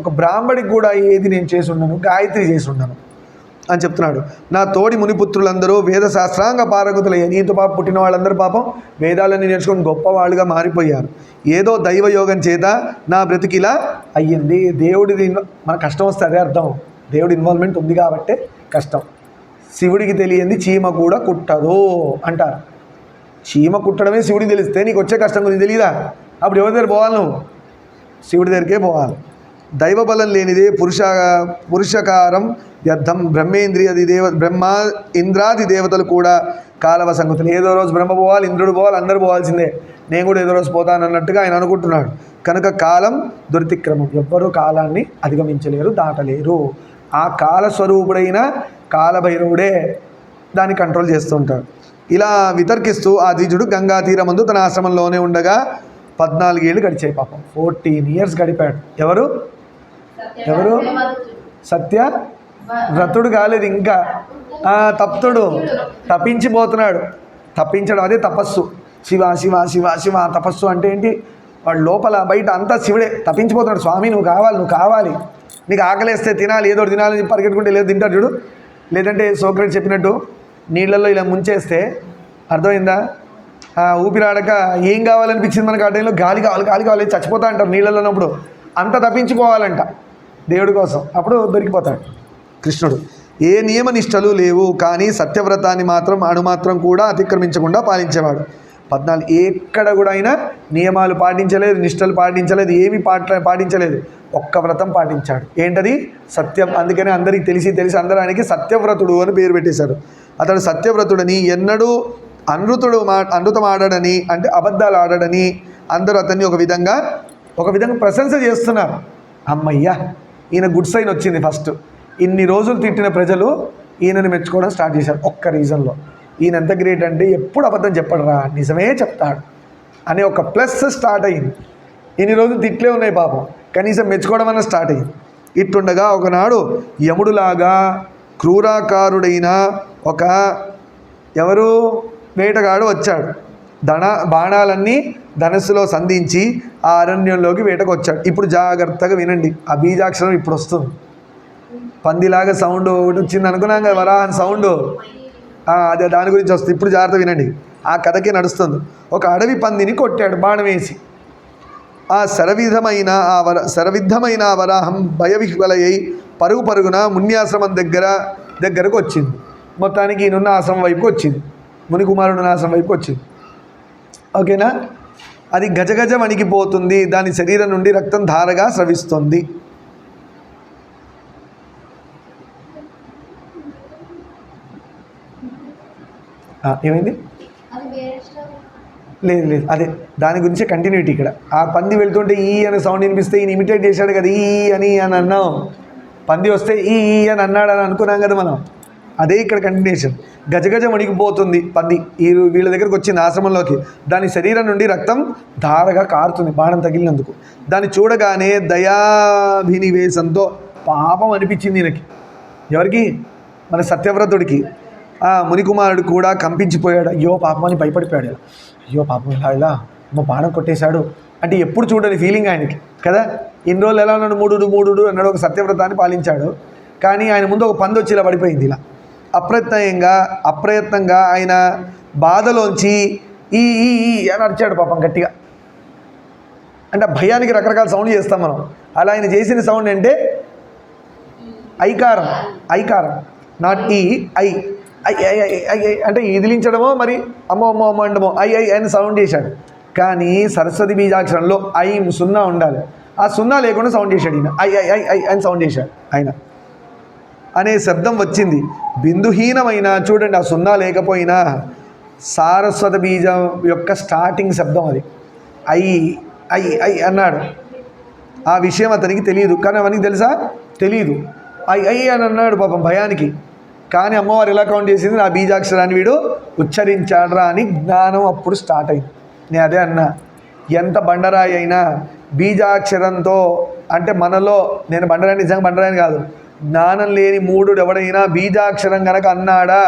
ఒక బ్రాహ్మడికి కూడా ఏది నేను చేసి ఉండను, గాయత్రి చేసి ఉండను అని చెప్తున్నాడు. నా తోడి మునిపుత్రులందరూ వేద శాస్త్రాంగ పారగతులయ్య. నీతో పాపం పుట్టిన వాళ్ళందరూ పాపం వేదాలన్నీ నేర్చుకొని గొప్పవాళ్ళుగా మారిపోయారు. ఏదో దైవయోగం చేత నా బ్రతికిలా అయ్యింది. దేవుడిది మన కష్టం వస్తే అదే అర్థం, దేవుడి ఇన్వాల్వ్మెంట్ ఉంది కాబట్టే కష్టం. శివుడికి తెలియంది చీమ కూడా కుట్టదు అంటారు. చీమ కుట్టడమే శివుడికి తెలిస్తే నీకు వచ్చే కష్టం గురించి తెలియదా? అప్పుడు ఎవరి దగ్గర పోవాలి? నువ్వు శివుడి దగ్గరికే పోవాలి. దైవబలం లేనిదే పురుషకారం వ్యర్థం. బ్రహ్మ ఇంద్రాది దేవతలు కూడా కాలవ సంగతులు. ఏదో రోజు బ్రహ్మ పోవాలి, ఇంద్రుడు పోవాలి, అందరూ పోవాల్సిందే. నేను కూడా ఏదో రోజు పోతానన్నట్టుగా ఆయన అనుకుంటున్నాడు. కనుక కాలం దుర్తిక్రమం. ఎవ్వరూ కాలాన్ని అధిగమించలేరు, దాటలేరు. ఆ కాలస్వరూపుడైన కాలభైరవుడే దాన్ని కంట్రోల్ చేస్తూ ఉంటాడు. ఇలా వితర్కిస్తూ ఆ ద్విజుడు గంగా తీరమందు తన ఆశ్రమంలోనే ఉండగా 14 ఏళ్ళు గడిచాయి. పాపం 14 years గడిపాడు. ఎవరు సత్య వ్రతుడు కాలేదు ఇంకా, తప్తుడు తప్పించిపోతున్నాడు. తప్పించడం అదే తపస్సు. శివ శివ శివ శివ తపస్సు అంటే ఏంటి? వాడు లోపల బయట అంతా శివుడే. తప్పించిపోతున్నాడు. స్వామి నువ్వు కావాలి, నీకు ఆకలేస్తే తినాలి, ఏదో తినాలని పరిగెట్టుకుంటే లేదు తింటాడు చూడు. లేదంటే సోక్రటీస్ చెప్పినట్టు నీళ్ళల్లో ఇలా ముంచేస్తే అర్థమైందా? ఊపిరాడక ఏం కావాలనిపించింది మనకు ఆ టైంలో, గాలి కావాలి చచ్చిపోతా అంటారు నీళ్ళల్లో ఉన్నప్పుడు. అంత తప్పించుకోవాలంట దేవుడి కోసం, అప్పుడు దొరికిపోతాడు కృష్ణుడు. ఏ నియమ నిష్టలు లేవు, కానీ సత్యవ్రతాన్ని మాత్రం అణుమాత్రం కూడా అతిక్రమించకుండా పాలించేవాడు. 14 ఎక్కడ కూడా అయినా నియమాలు పాటించలేదు, నిష్టలు పాటించలేదు, ఏమీ పాటించలేదు. ఒక్క వ్రతం పాటించాడు. ఏంటది? సత్యం. అందుకనే అందరికీ తెలిసి అందరూ ఆయనకి సత్యవ్రతుడు అని పేరు పెట్టేశాడు. అతడు సత్యవ్రతుడని, ఎన్నడూ అనృతం ఆడడని, అంటే అబద్ధాలు ఆడడని అందరూ అతన్ని ఒక విధంగా ప్రశంస చేస్తున్నారు. అమ్మయ్య ఈయన గుడ్ సైన్ వచ్చింది. ఫస్ట్ ఇన్ని రోజులు తిట్టిన ప్రజలు ఈయనని మెచ్చుకోవడం స్టార్ట్ చేశారు. ఒక్క రీజన్లో ఈయన ఎంత గ్రేట్ అంటే ఎప్పుడు అబద్ధం చెప్పడరా, నిజమే చెప్తాడు అనే ఒక ప్లస్ స్టార్ట్ అయింది. ఇన్ని రోజులు తిట్లే ఉన్నాయి పాపం, కనీసం మెచ్చుకోవడం అన్న స్టార్ట్ అయింది. ఇట్టుండగా ఒకనాడు యముడులాగా క్రూరాకారుడైన ఒక వేటగాడు వచ్చాడు. బాణాలన్నీ ధనస్సులో సంధించి ఆ అరణ్యంలోకి వేటకు వచ్చాడు. ఇప్పుడు జాగ్రత్తగా వినండి, ఆ బీజాక్షరం ఇప్పుడు వస్తుంది. పందిలాగా సౌండ్ ఒకటి వచ్చింది అనుకున్నాం కదా, వరాహన్ సౌండ్, అదే దాని గురించి వస్తుంది. ఇప్పుడు జాగ్రత్త వినండి, ఆ కథకే నడుస్తుంది. ఒక అడవి పందిని కొట్టాడు బాణం వేసి. ఆ శరవిద్ధమైన వరాహం భయవిహ్వలయ్యి పరుగున మున్యాశ్రమం దగ్గరకు వచ్చింది. మొత్తానికి ఈయనున్న ఆశ్రమం వైపుకి వచ్చింది, మునికుమారుడున్న ఆశ్రమం వైపుకి వచ్చింది. ఓకేనా? అది గజగజ వణికిపోతుంది, దాని శరీరం నుండి రక్తం ధారగా స్రవిస్తుంది. ఏమైంది? లేదు లేదు, అదే దాని గురించే కంటిన్యూటీ ఇక్కడ. ఆ పంది వెళ్తుంటే ఈ అనే సౌండ్ వినిపిస్తే ఈయన ఇమిటేట్ చేశాడు కదా, ఈ అని అన్నాం. పంది వస్తే ఈ అని అన్నాడు అని అనుకున్నాం కదా మనం. అదే ఇక్కడ కంటిన్యూషన్. గజగజ వణికిపోతుంది పంది వీళ్ళ దగ్గరకు వచ్చింది ఆశ్రమంలోకి. దాని శరీరం నుండి రక్తం ధారగా కారుతుంది బాణం తగిలినందుకు. దాన్ని చూడగానే దయాభినివేశంతో పాపం అనిపించింది ఈయనకి. ఎవరికి? మన సత్యవ్రతుడికి. మునికుమారుడు కూడా కంపించిపోయాడు. అయ్యో పాపం అని భయపడిపోయాడు. అయ్యో పాపం ఇలా మా బాణం కొట్టేశాడు అంటే ఎప్పుడు చూడని ఫీలింగ్ ఆయనకి కదా. ఇన్ని రోజులు ఎలా ఉన్నాడు? మూడు అన్నాడు, ఒక సత్యవ్రతాన్ని పాలించాడు. కానీ ఆయన ముందు ఒక పంది వచ్చి ఇలా పడిపోయింది. ఇలా అప్రయత్నంగా ఆయన బాధలోంచి ఈ అని అరిచాడు పాపం గట్టిగా. అంటే భయానికి రకరకాల సౌండ్ చేస్తాం మనం. అలా ఆయన చేసిన సౌండ్ అంటే ఐకారం, నాట్ ఈ ఐ అంటే ఇదిలించడమో మరి అమ్మో అండమో ఐ అని సౌండ్ చేశాడు. కానీ సరస్వతి బీజాక్షరంలో ఐం సున్నా ఉండాలి. ఆ సున్నా లేకుండా సౌండ్ చేశాడు ఈయన. ఐ అని సౌండ్ చేశాడు ఆయన. అనే శబ్దం వచ్చింది. బిందుహీనమైన, చూడండి ఆ సున్నా లేకపోయినా సారస్వత బీజం యొక్క స్టార్టింగ్ శబ్దం అది. ఐ అన్నాడు. ఆ విషయం అతనికి తెలియదు. కానీ అవన్నీ తెలుసా? తెలియదు. ఐ అని అన్నాడు పాపం భయానికి. కానీ అమ్మవారు ఎలా కౌంట్ చేసింది? నా బీజాక్షరాన్ని వీడు ఉచ్చరించాడ్రా అని జ్ఞానం అప్పుడు స్టార్ట్ అయింది. నేను అదే అన్నా, ఎంత బండరాయి అయినా బీజాక్షరంతో అంటే మనలో, నేను బండరాయి నిజంగా బండరాయిని కాదు, జ్ఞానం లేని మూఢుడు ఎవడైనా బీజాక్షరం కనుక అన్నాడా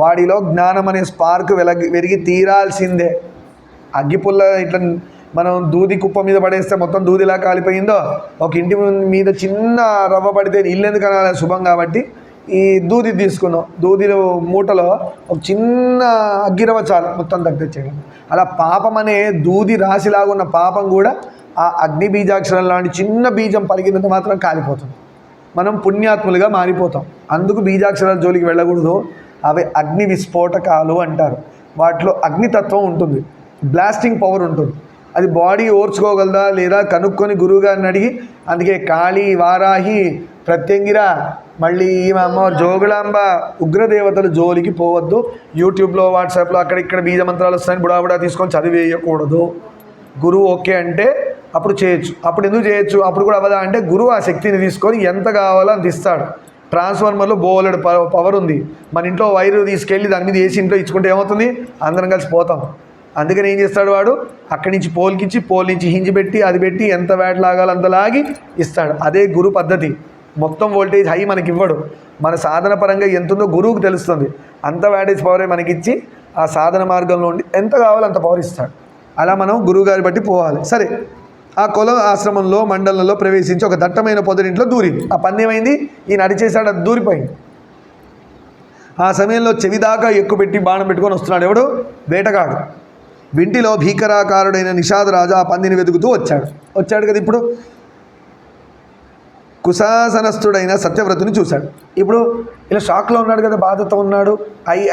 వాడిలో జ్ఞానం అనే స్పార్క్ వెలిగి తీరాల్సిందే. అగ్గిపుల్ల ఇట్లా మనం దూది కుప్ప మీద పడేస్తే మొత్తం దూదిలా కాలిపోయిందో, ఒక ఇంటి మీద చిన్న రవ్వ పడితే ఇల్లు ఎందుకు అనాలి? శుభం కాబట్టి ఈ దూది తీసుకున్నాం. దూదిలో మూటలో ఒక చిన్న అగ్గిరవ చాలు మొత్తం తగ్గించేయడం. అలా పాపం అనే దూది రాశిలాగా ఉన్న పాపం కూడా ఆ అగ్ని బీజాక్షరం లాంటి చిన్న బీజం పలికినంత మాత్రం కాలిపోతుంది. మనం పుణ్యాత్ములుగా మారిపోతాం. అందుకు బీజాక్షరాల జోలికి వెళ్ళకూడదు. అవి అగ్ని విస్ఫోటకాలు అంటారు. వాటిలో అగ్నితత్వం ఉంటుంది, బ్లాస్టింగ్ పవర్ ఉంటుంది. అది బాడీ ఓర్చుకోగలదా లేదా కనుక్కొని గురువుగారిని అడిగి, అందుకే కాళీ, వారాహి, ప్రత్యంగిర, మళ్ళీ ఈమె అమ్మవారు జోగులాంబ, ఉగ్రదేవతలు జోలికి పోవద్దు. యూట్యూబ్లో, వాట్సాప్లో అక్కడిక్కడ బీజ మంత్రాలు వస్తాయని బుడాబుడా తీసుకొని చదివేయకూడదు. గురువు ఓకే అంటే అప్పుడు చేయొచ్చు. అప్పుడు ఎందుకు చేయొచ్చు? అప్పుడు కూడా అవ్వదా అంటే గురువు ఆ శక్తిని తీసుకొని ఎంత కావాలో అంత ఇస్తాడు. ట్రాన్స్ఫార్మర్లో బోలెడు పవర్ ఉంది. మన ఇంట్లో వైరు తీసుకెళ్ళి దాని మీద వేసి ఇంట్లో ఇచ్చుకుంటే ఏమవుతుంది? అందరం కలిసి పోతాం. అందుకని ఏం చేస్తాడు వాడు? అక్కడి నుంచి పోల్ నుంచి హింజ్ పెట్టి అది పెట్టి ఎంత వ్యాట్ లాగాలో అంత లాగి ఇస్తాడు. అదే గురు పద్ధతి. మొత్తం వోల్టేజ్ హై మనకి ఇవ్వడు. మన సాధన పరంగా ఎంత ఉందో గురువుకు తెలుస్తుంది. అంత వ్యాటేజ్ పవరే మనకిచ్చి ఆ సాధన మార్గంలో ఉండి ఎంత కావాలో అంత పవర్ ఇస్తాడు. అలా మనం గురువుగారి బట్టి పోవాలి. సరే, ఆ కుల ఆశ్రమంలో మండలంలో ప్రవేశించి ఒక దట్టమైన పొదరింట్లో దూరింది. ఆ పని ఏమైంది? ఈయన అడిచేశాడు, అది దూరిపోయింది. ఆ సమయంలో చెవిదాకా ఎక్కుపెట్టి బాణం పెట్టుకొని వస్తున్నాడు. ఎవడు? వేటగాడు. వింటిలో భీకరాకారుడైన నిషాదరాజు ఆ పందిని వెతుకుతూ వచ్చాడు కదా. ఇప్పుడు కుశాసనస్థుడైన సత్యవ్రతుని చూశాడు. ఇప్పుడు ఇలా షాక్లో ఉన్నాడు కదా, బాధతో ఉన్నాడు,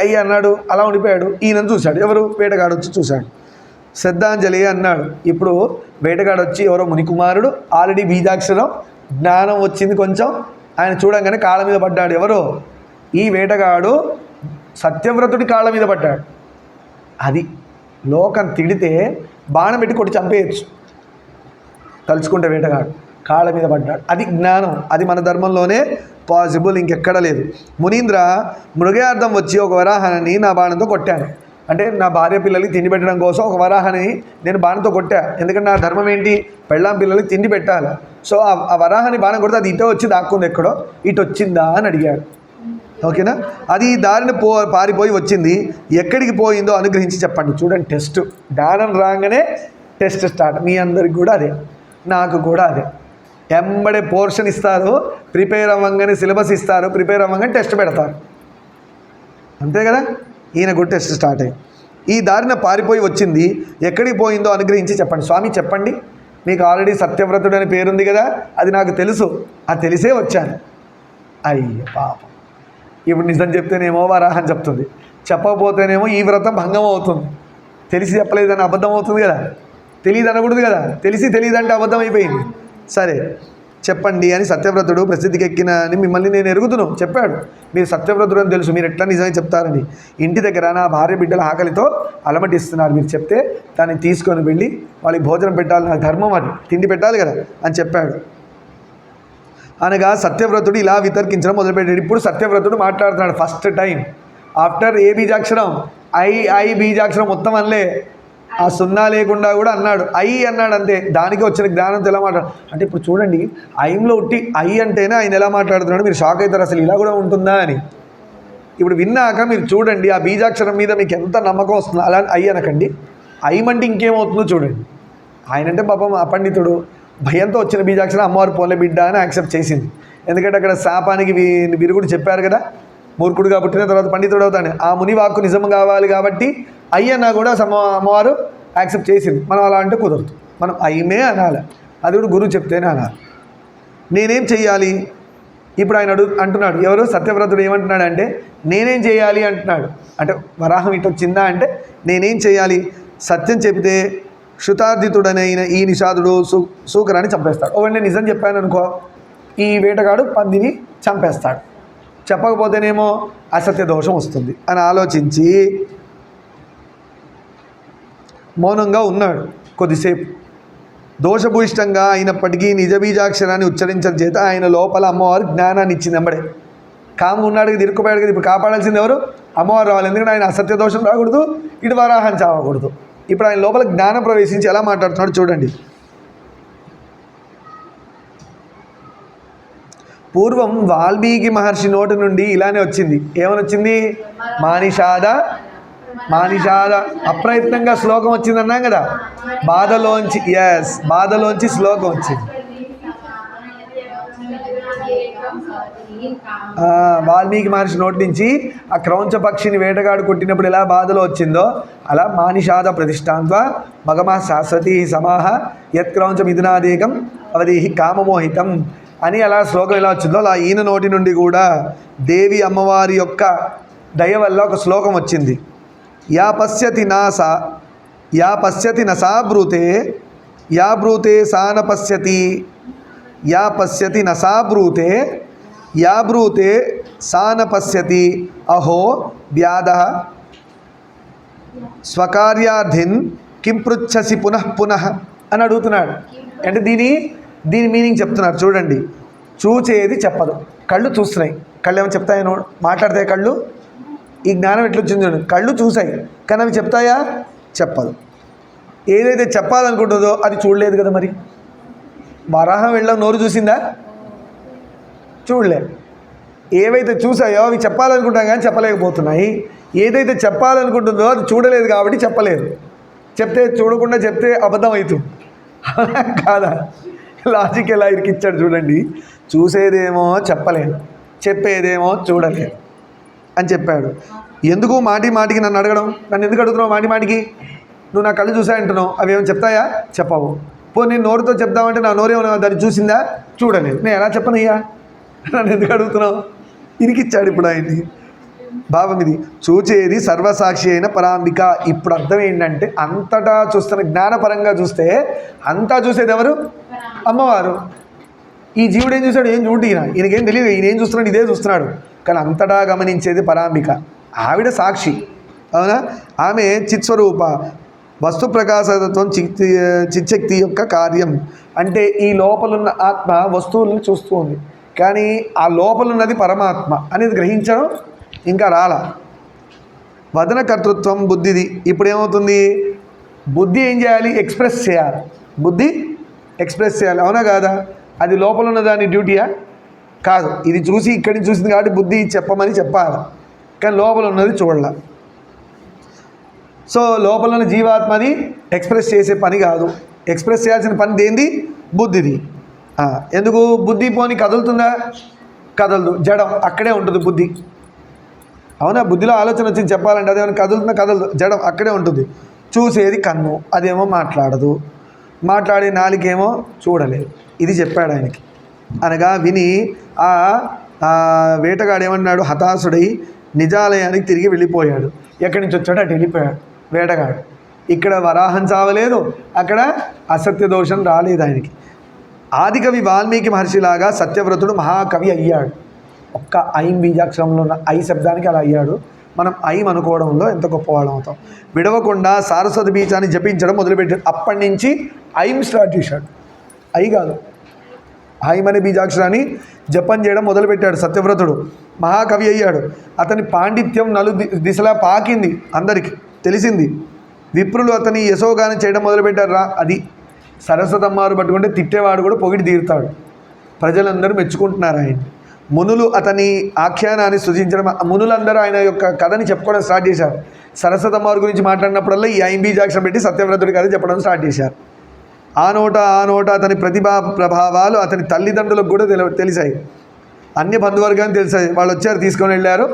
ఐ అన్నాడు, అలా ఉండిపోయాడు. ఈయనను చూశాడు. ఎవరు? వేటగాడు వచ్చి చూశాడు. శ్రద్ధాంజలి అన్నాడు. ఇప్పుడు వేటగాడు వచ్చి ఎవరో మునికుమారుడు, ఆల్రెడీ బీజాక్షరం జ్ఞానం వచ్చింది కొంచెం. ఆయన చూడంగానే కాళ్ళ మీద పడ్డాడు. ఎవరు? ఈ వేటగాడు సత్యవ్రతుడి కాళ్ళ మీద పడ్డాడు. అది లోకం తిడితే బాణం పెట్టి కొట్టి చంపేయచ్చు. తలుచుకుంటే వేటగాడు కాళ్ళ మీద పడ్డాడు. అది జ్ఞానం. అది మన ధర్మంలోనే పాసిబుల్, ఇంకెక్కడ లేదు. మునీంద్ర, మృగయార్థం వచ్చి ఒక వరాహాన్ని నా బాణంతో కొట్టాను. అంటే నా భార్య పిల్లలకి తిండి పెట్టడం కోసం ఒక వరాహాన్ని నేను బాణంతో కొట్టా. ఎందుకంటే నా ధర్మం ఏంటి? పెళ్ళాం పిల్లలకి తిండి పెట్టాలి. సో ఆ వరాహాన్ని బాణం కొడితే అది ఇటో వచ్చి దాక్కుంది, ఎక్కడో ఇటు వచ్చిందా అని అడిగాడు. ఓకేనా? అది దారిని పారిపోయి వచ్చింది. ఎక్కడికి పోయిందో అనుగ్రహించి చెప్పండి. చూడండి, టెస్ట్. జ్ఞానం రాగానే టెస్ట్ స్టార్ట్. మీ అందరికి కూడా అదే, నాకు కూడా అదే. ఎంబడే పోర్షన్ ఇస్తారు, ప్రిపేర్ అవ్వగానే సిలబస్ ఇస్తారు, ప్రిపేర్ అవ్వగానే టెస్ట్ పెడతారు. అంతే కదా? ఈయన కూడా టెస్ట్ స్టార్ట్ అయ్యి ఈ దారిన పారిపోయి వచ్చింది. ఎక్కడికి పోయిందో అనుగ్రహించి చెప్పండి. స్వామి చెప్పండి, మీకు ఆల్రెడీ సత్యవ్రతుడు అనే పేరుంది కదా, అది నాకు తెలుసు, అది తెలిసే వచ్చాను. అయ్య పాపం, ఇప్పుడు నిజం చెప్తేనేమో వరాహం చెప్తుంది, చెప్పకపోతేనేమో ఈ వ్రతం భంగం అవుతుంది. తెలిసి చెప్పలేదని అబద్ధం అవుతుంది కదా, తెలియదు అనకూడదు కదా, తెలిసి తెలియదంటే అబద్ధం అయిపోయింది. సరే, చెప్పండి అని సత్యవ్రతుడు ప్రసిద్ధికి ఎక్కిన అని మిమ్మల్ని నేను ఎరుగుదును చెప్పాడు. మీరు సత్యవ్రతుడు అని తెలుసు, మీరు ఎట్లా నిజమే చెప్తారని. ఇంటి దగ్గర నా భార్య బిడ్డల ఆకలితో అలమటిస్తున్నారు, మీరు చెప్తే దాన్ని తీసుకొని వెళ్ళి వాళ్ళకి భోజనం పెట్టాలి, నా ధర్మం అది, తిండి పెట్టాలి కదా అని చెప్పాడు. అనగా సత్యవ్రతుడు ఇలా వితర్కించడం మొదలుపెట్టాడు. ఇప్పుడు సత్యవ్రతుడు మాట్లాడుతున్నాడు ఫస్ట్ టైం ఆఫ్టర్ ఏ బీజాక్షరం, ఐ బీజాక్షరం మొత్తం అనలే, ఆ సున్నా లేకుండా కూడా అన్నాడు, ఐ అన్నాడు అంతే. దానికి వచ్చిన జ్ఞానంతో ఎలా మాట్లాడు అంటే ఇప్పుడు చూడండి, ఐంలో ఉట్టి ఐ అంటేనే ఆయన ఎలా మాట్లాడుతున్నాడు, మీరు షాక్ అవుతారు అసలు ఇలా కూడా ఉంటుందా అని. ఇప్పుడు విన్నాక మీరు చూడండి, ఆ బీజాక్షరం మీద మీకు ఎంత నమ్మకం వస్తుందో అలా ఐ అనకండి, ఐమంటే ఇంకేమవుతుందో చూడండి. ఆయన అంటే పాపం అపండితుడు, భయంతో వచ్చిన బీజాక్షరం అమ్మవారు పోలే బిడ్డ అని యాక్సెప్ట్ చేసింది. ఎందుకంటే అక్కడ శాపానికి విరుగుడు చెప్పారు కదా, మూర్ఖుడుగా పుట్టిన తర్వాత పండితుడు అవుతాడు, ఆ ముని వాక్కు నిజం కావాలి కాబట్టి అయ్యన్నా కూడా అమ్మవారు యాక్సెప్ట్ చేసింది. మనం అలా అంటే కుదరదు, మనం అయ్యమే అనాలి, అది కూడా గురువు చెప్తేనే అనాలి. నేనేం చెయ్యాలి ఇప్పుడు ఆయన అంటున్నాడు, ఎవరు సత్యవ్రతుడు ఏమంటున్నాడు అంటే నేనేం చేయాలి అంటున్నాడు. అంటే వరాహం ఇటు వచ్చిందా అంటే నేనేం చేయాలి, సత్యం చెబితే శృతార్థితుడనైన ఈ నిషాదుడు సూకరాన్ని చంపేస్తాడు. ఒకవేళ నేను నిజం చెప్పాను అనుకో, ఈ వేటగాడు పందిని చంపేస్తాడు, చెప్పకపోతేనేమో అసత్య దోషం వస్తుంది అని ఆలోచించి మౌనంగా ఉన్నాడు కొద్దిసేపు. దోషభూయిష్టంగా అయినప్పటికీ నిజ బీజాక్షరాన్ని ఉచ్చరించడం చేత ఆయన లోపల అమ్మవారు జ్ఞానాన్ని ఇచ్చింది. అమ్మడే కామ్గా ఉన్నాడు కదా, ఇరుక్కుపోయాడు కదా, ఇప్పుడు కాపాడాల్సింది ఎవరు, అమ్మవారు రావాలి. ఎందుకంటే ఆయన అసత్య దోషం రాకూడదు, ఇటు వరాహాన్ని చావకూడదు. ఇప్పుడు ఆయన లోపల జ్ఞానం ప్రవేశించి ఎలా మాట్లాడుతున్నాడు చూడండి. పూర్వం వాల్మీకి మహర్షి నోటి నుండి ఇలానే వచ్చింది, ఏమని వచ్చింది, మానిషాద అప్రయత్నంగా శ్లోకం వచ్చింది అన్నాం కదా, బాధలోంచి, బాధలోంచి శ్లోకం వచ్చింది. వాల్మీకి మహర్షి నోటి నుంచి ఆ క్రౌంచ పక్షిని వేటగాడు కొట్టినప్పుడు ఎలా బాధలో వచ్చిందో అలా మానిషాద ప్రతిష్టాంత్వ మగమా శాశ్వతి సమాహ యత్ క్రౌంచ మిథునాదేకం అవధీహి కామమోహితం అని అలా శ్లోకం ఎలా వచ్చిందో అలా ఈయన నోటి నుండి కూడా దేవి అమ్మవారి యొక్క దయ వల్ల ఒక శ్లోకం వచ్చింది. యా పశ్యతి నసా బ్రూతే యా బ్రూతే సాన పశ్యతి, యా పశ్యతి నసా బ్రూతే యా బ్రూతే సాన పశ్యతి అహో వ్యాధ స్వకార్యార్థిన్ కిం పృచ్ఛసి పునః అని అడుగుతున్నాడు. అంటే దీని మీనింగ్ చెప్తున్నారు చూడండి. చూచేది చెప్పదు, కళ్ళు చూస్తున్నాయి, కళ్ళు ఏమైనా చెప్తాయో మాట్లాడతాయి కళ్ళు, ఈ జ్ఞానం ఎట్లొచ్చింది చూడండి, కళ్ళు చూసాయి కానీ అవి చెప్తాయా, చెప్పదు. ఏదైతే చెప్పాలనుకుంటుందో అది చూడలేదు కదా, మరి వరాహం వెళ్ళాం నోరు చూసిందా, చూడలే. ఏవైతే చూసాయో అవి చెప్పాలనుకుంటాం కానీ చెప్పలేకపోతున్నాయి. ఏదైతే చెప్పాలనుకుంటుందో అది చూడలేదు కాబట్టి చెప్పలేదు. చెప్తే చూడకుండా చెప్తే అబద్ధం అవుతుంది కాదా, లాజిక్ ఎలా ఇరికిచ్చాడు చూడండి. చూసేదేమో చెప్పలేదు, చెప్పేదేమో చూడలేదు అని చెప్పాడు. ఎందుకు మాటికి నన్ను అడగడం, నన్ను ఎందుకు అడుగుతున్నావు మాటికి, నువ్వు నా కళ్ళు చూసాయంటున్నావు, అవి ఏమైనా చెప్తాయా, చెప్పవు. నేను నోరుతో చెప్తామంటే నా నోరేమో దాన్ని చూసిందా, చూడలేదు, నేను ఎలా చెప్పనయ్యా, నన్ను ఎందుకు అడుగుతున్నావు, ఇరికిచ్చాడు ఇప్పుడు ఆయన్ని. భావం ఇది, చూచేది సర్వసాక్షి అయిన పరాంబిక. ఇప్పుడు అర్థం ఏంటంటే అంతటా చూస్తున్న జ్ఞానపరంగా చూస్తే అంతా చూసేది ఎవరు, అమ్మవారు. ఈ జీవుడు ఏం చూశాడు, ఏం చూడు, ఈయనకేం తెలియదు, ఈయన ఏం చూస్తున్నాడు, ఇదే చూస్తున్నాడు. కానీ అంతటా గమనించేది పరాంబిక, ఆవిడ సాక్షి, అవునా. ఆమె చిత్స్వరూప, వస్తు ప్రకాశతత్వం, చిచ్చక్తి యొక్క కార్యం. అంటే ఈ లోపలున్న ఆత్మ వస్తువులను చూస్తూ ఉంది, కానీ ఆ లోపలున్నది పరమాత్మ అనేది గ్రహించడం ఇంకా రాలా. వదన కర్తృత్వం బుద్ధిది. ఇప్పుడు ఏమవుతుంది, బుద్ధి ఏం చేయాలి, ఎక్స్ప్రెస్ చేయాలి, బుద్ధి ఎక్స్ప్రెస్ చేయాలి, అవునా కాదా. అది లోపల ఉన్న దాని డ్యూటీయా కాదు, ఇది చూసి ఇక్కడి నుంచి చూసింది కాబట్టి బుద్ధి చెప్పమని చెప్పాలి, కానీ లోపల ఉన్నది చూడాల. సో లోపల ఉన్న జీవాత్మని ఎక్స్ప్రెస్ చేసే పని కాదు, ఎక్స్ప్రెస్ చేయాల్సిన పని దేంది, బుద్ధిది. ఎందుకు, బుద్ధి పోని కదులుతుందా, కదలదు, జడం అక్కడే ఉంటుంది బుద్ధి, అవునా. బుద్ధిలో ఆలోచన వచ్చింది చెప్పాలంటే అదేమో కదులుతుందా, కదలదు, జడం అక్కడే ఉంటుంది. చూసేది కన్ను, అదేమో మాట్లాడదు, మాట్లాడే నాలుకేమో చూడలేదు. ఇది చెప్పాడు ఆయనకి. అనగా విని ఆ వేటగాడు ఏమన్నాడు, హతాశుడై నిజాలయానికి తిరిగి వెళ్ళిపోయాడు. ఎక్కడి నుంచి వచ్చాడో అటు వెళ్ళిపోయాడు వేటగాడు. ఇక్కడ వరాహం చావలేదు, అక్కడ అసత్య దోషం రాలేదు ఆయనకి. ఆదికవి వాల్మీకి మహర్షిలాగా సత్యవ్రతుడు మహాకవి అయ్యాడు. ఒక్క ఐం బీజాక్షరంలో ఉన్న ఐ శబ్దానికి అలా అయ్యాడు. మనం ఐం అనుకోవడంలో ఎంత గొప్పవాళ్ళం అవుతాం. విడవకుండా సారస్వత బీజాన్ని జపించడం మొదలుపెట్టాడు. అప్పటి నుంచి ఐం స్టార్ట్ చేశాడు. ఐ కాదు, ఐం అనే బీజాక్షరాన్ని జపం చేయడం మొదలుపెట్టాడు. సత్యవ్రతుడు మహాకవి అయ్యాడు. అతని పాండిత్యం దిశలా పాకింది, అందరికీ తెలిసింది. విప్రులు అతని యశోగానం చేయడం మొదలుపెట్టారు. అది సరస్వతమ్మారు పట్టుకుంటే తిట్టేవాడు కూడా పొగిడి తీరుతాడు. ప్రజలందరూ మెచ్చుకుంటున్నారు ఆయన. మునులు అతని ఆఖ్యానాన్ని సృజించడం, మునులందరూ ఆయన యొక్క కథని చెప్పుకోవడం స్టార్ట్ చేశారు. సరస్వతమ్మారు గురించి మాట్లాడినప్పుడల్లా ఈ ఐం బీజాక్షరం పెట్టి సత్యవ్రతుడి కథ చెప్పడం స్టార్ట్ చేశారు. ఆ నోట అతని ప్రతిభా ప్రభావాలు అతని తల్లిదండ్రులకు కూడా తెలిసాయి. అన్ని బంధువర్గాన్ని తెలిసాయి. వాళ్ళు వచ్చారు, తీసుకొని వెళ్ళారు,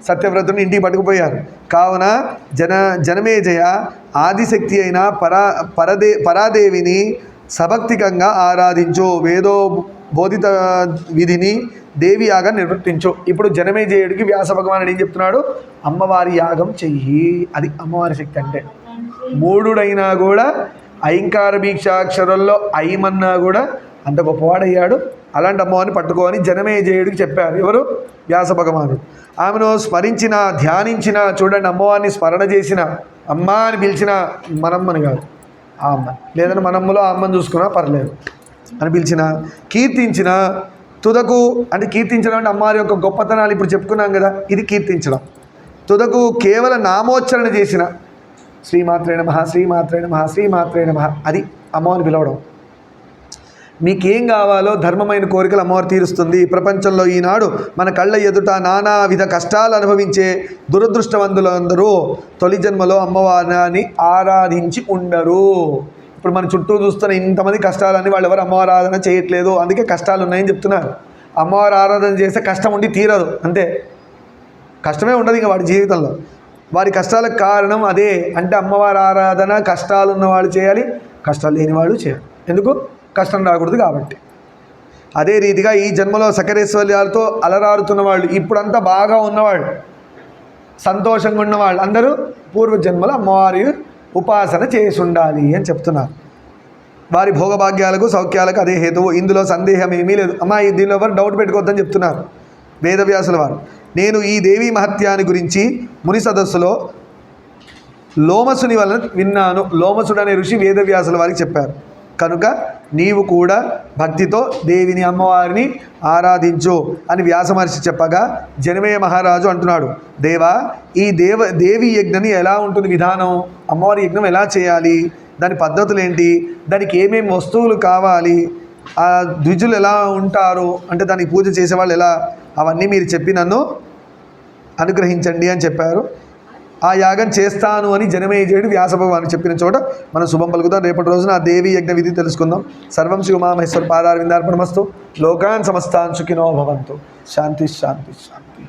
సత్యవ్రతుడిని ఇంటికి పట్టుకుపోయారు. కావున జనమేజయ ఆదిశక్తి అయిన పరాదేవిని సభక్తికంగా ఆరాధించు, వేదో బోధిత విధిని దేవి యాగం నిర్వర్తించు. ఇప్పుడు జనమేజయుడికి వ్యాస భగవానుడు ఏం చెప్తున్నాడు? అమ్మవారి యాగం చెయ్యి. అది అమ్మవారి శక్తి అంటే. మూఢుడైనా కూడా ఐంకార భీక్షాక్షరంలో ఐమన్నా కూడా అంత గొప్పవాడయ్యాడు. అలాంటి అమ్మవారిని పట్టుకోని జనమేజయుడికి చెప్పారు. ఎవరు? వ్యాస భగవానుడు. ఆమెను స్మరించిన, ధ్యానించిన, చూడండి, అమ్మవారిని స్మరణ చేసిన, అమ్మ అని పిలిచిన, మనమ్మని కాదు ఆ అమ్మ, లేదని మనమ్మలో ఆ అమ్మని చూసుకున్నా పర్లేదు అని పిలిచిన, కీర్తించిన, తుదకు అంటే కీర్తించడం అంటే అమ్మవారి యొక్క గొప్పతనాలు ఇప్పుడు చెప్పుకున్నాం కదా, ఇది కీర్తించడం. తుదకు కేవలం నామోచ్చరణ చేసిన, శ్రీమాత్రే నమః, శ్రీమాత్రే నమః, శ్రీమాత్రే నమః, అది అమ్మవారిని పిలవడం. మీకేం కావాలో ధర్మమైన కోరికలు అమ్మవారు తీరుస్తుంది. ప్రపంచంలో ఈనాడు మన కళ్ళ ఎదుట నానా విధ కష్టాలు అనుభవించే దురదృష్టవంతులందరూ తొలి జన్మలో అమ్మవారిని ఆరాధించి ఉండరు. ఇప్పుడు మన చుట్టూ చూస్తున్న ఇంతమంది కష్టాలని వాళ్ళు ఎవరు అమ్మవారి ఆరాధన చేయట్లేదు, అందుకే కష్టాలు ఉన్నాయని చెప్తున్నారు. అమ్మవారి ఆరాధన చేస్తే కష్టం ఉండి తీరదు, అంతే, కష్టమే ఉండదు ఇంకా వాడి జీవితంలో. వారి కష్టాలకు కారణం అదే. అంటే అమ్మవారి ఆరాధన కష్టాలు ఉన్నవాళ్ళు చేయాలి, కష్టాలు లేనివాళ్ళు చేయాలి. ఎందుకు? కష్టం రాకూడదు కాబట్టి. అదే రీతిగా ఈ జన్మలో సకరేశ్వర్యాలతో అలరారుతున్న వాళ్ళు, ఇప్పుడంతా బాగా ఉన్నవాళ్ళు, సంతోషంగా ఉన్నవాళ్ళు అందరూ పూర్వజన్మలో అమ్మవారి ఉపాసన చేసి ఉండాలి అని చెప్తున్నారు. వారి భోగభాగ్యాలకు సౌఖ్యాలకు అదే హేతువు, ఇందులో సందేహం ఏమీ లేదు. అమ్మాయి దీనిలో ఎవరు డౌట్ పెట్టుకోవద్దని చెప్తున్నారు వేదవ్యాసుల వారు. నేను ఈ దేవీ మహత్యాన్ని గురించి ముని సదస్సులో లోమసుని వలన విన్నాను. లోమసుడు అనే ఋషి వేదవ్యాసుల వారికి చెప్పారు. కనుక నీవు కూడా భక్తితో దేవిని, అమ్మవారిని ఆరాధించు అని వ్యాస మహర్షి చెప్పగా జనమేయ మహారాజు అంటున్నాడు, దేవా, ఈ దేవి యజ్ఞని ఎలా ఉంటుంది విధానం? అమ్మవారి యజ్ఞం ఎలా చేయాలి? దాని పద్ధతులు ఏంటి? దానికి ఏమేమి వస్తువులు కావాలి? ఆ ద్విజులు ఎలా ఉంటారు, అంటే దానికి పూజ చేసేవాళ్ళు ఎలా, అవన్నీ మీరు చెప్పి నన్ను అనుగ్రహించండి అని చెప్పారు. ఆ యాగం చేస్తాను అని జనమేజయుడు వ్యాస భగవాను చెప్పిన చోట మనం శుభం పలుకుతాం. రేపటి రోజున ఆ దేవి యజ్ఞ విధి తెలుసుకుందాం. సర్వం శ్రీ ఉమామహేశ్వర పాదారవిందార్పణమస్తు. లోకాన్ సమస్తాన్ సుఖినో భవంతు. శాంతి శాంతి శాంతి.